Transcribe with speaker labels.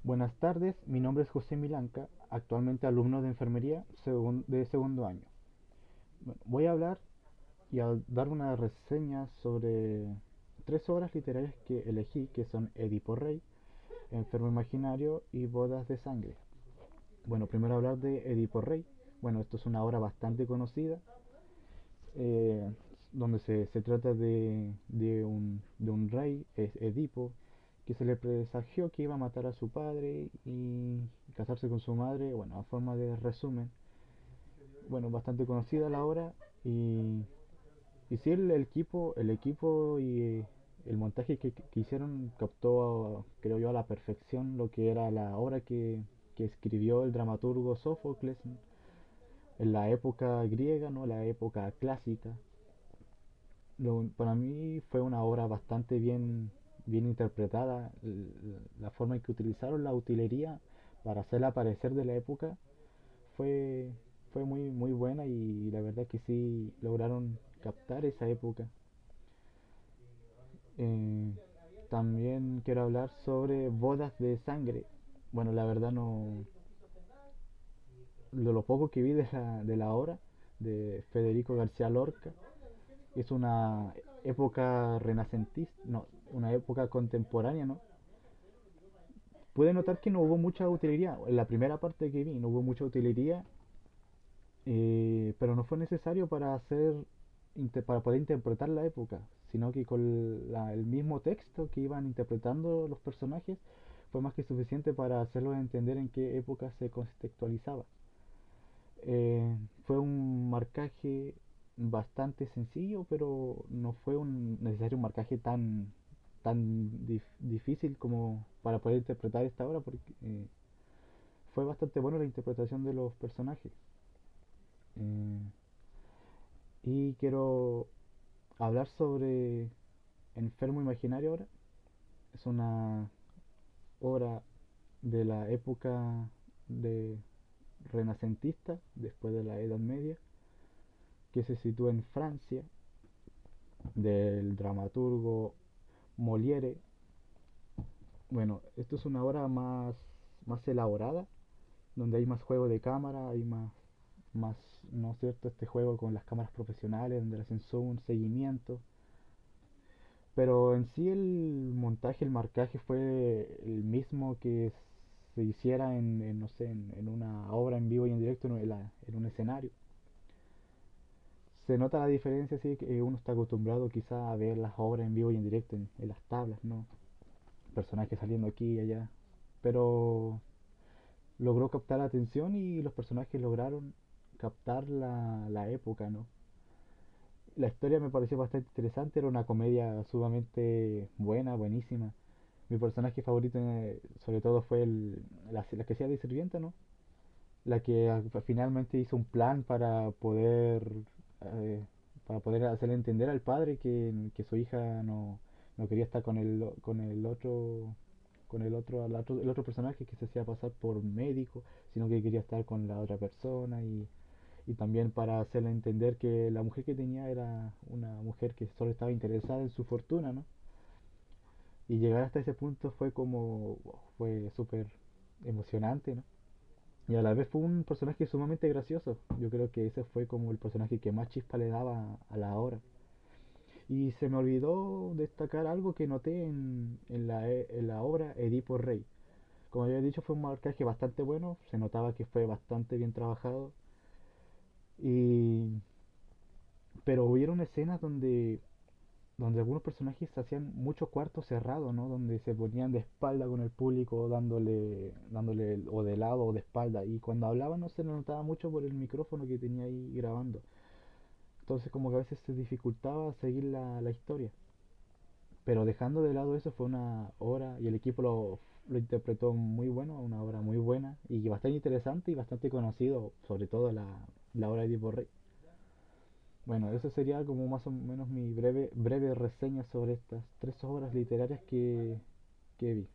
Speaker 1: Buenas tardes, mi nombre es José Milanca, actualmente alumno de enfermería de segundo año. Bueno, voy a hablar y a dar una reseña sobre tres obras literarias que elegí, que son Edipo Rey, Enfermo Imaginario y Bodas de Sangre. Bueno, primero hablar de Edipo Rey. Bueno, esto es una obra bastante conocida, eh, donde se trata de un rey, es Edipo, que se le presagió que iba a matar a su padre y casarse con su madre, bueno, a forma de resumen. Bueno, bastante conocida la obra y, y sí, el equipo y el montaje que hicieron captó, creo yo, a la perfección lo que era la obra que escribió el dramaturgo Sófocles en la época griega, ¿no? La época clásica. Para mí fue una obra bastante bien interpretada. La forma en que utilizaron la utilería para hacerla aparecer de la época fue, fue muy buena y la verdad que sí lograron captar esa época. Eh, También quiero hablar sobre Bodas de Sangre. Bueno, la verdad no, lo poco que vi de la obra de Federico García Lorca es una época renacentista, no, una época contemporánea, ¿no? Pude notar que no hubo mucha utilería. En la primera parte que vi no hubo mucha utilería, pero no fue necesario para poder interpretar la época, sino que con el mismo texto que iban interpretando los personajes fue más que suficiente para hacerlos entender en qué época se contextualizaba. Fue un marcaje bastante sencillo, pero no fue necesario un marcaje tan difícil como para poder interpretar esta obra, porque fue bastante buena la interpretación de los personajes. Eh, y quiero hablar sobre Enfermo Imaginario ahora. Es una obra de la época de renacentista, después de la Edad Media, que se sitúa en Francia, del dramaturgo Molière. Bueno, esto es una obra más elaborada, donde hay más juego de cámara, hay más, ¿no es cierto?, este juego con las cámaras profesionales, donde le hacen zoom, seguimiento. Pero en sí el montaje, el marcaje fue el mismo que se hiciera no sé, en una obra en vivo y en directo en un escenario. Se nota la diferencia, sí, que uno está acostumbrado quizá a ver las obras en vivo y en directo en las tablas, ¿no? Personajes saliendo aquí y allá. Pero logró captar la atención y los personajes lograron captar la época, ¿no? La historia me pareció bastante interesante, era una comedia sumamente buena, buenísima. Mi personaje favorito, sobre todo, fue la que hacía de sirvienta, ¿no? La que finalmente hizo un plan eh, para poder hacerle entender al padre que su hija no quería estar el otro personaje que se hacía pasar por médico, sino que quería estar con la otra persona y también para hacerle entender que la mujer que tenía era una mujer que solo estaba interesada en su fortuna, ¿no? Y llegar hasta ese punto fue súper emocionante, ¿no? Y a la vez fue un personaje sumamente gracioso. Yo creo que ese fue como el personaje que más chispa le daba a la obra. Y se me olvidó destacar algo que noté en la obra Edipo Rey. Como había dicho, fue un marcaje bastante bueno, se notaba que fue bastante bien trabajado. Y pero hubieron escenas donde algunos personajes hacían mucho cuarto cerrado, ¿no? Donde se ponían de espalda con el público, dándole o de lado o de espalda. Y cuando hablaban no se le notaba mucho por el micrófono que tenía ahí grabando. Entonces como que a veces se dificultaba seguir la historia. Pero dejando de lado eso, fue una obra y el equipo lo interpretó muy bueno, una obra muy buena y bastante interesante y bastante conocido, sobre todo la obra de Tipo Rey. Bueno, eso sería como más o menos mi breve reseña sobre estas tres obras literarias que vi.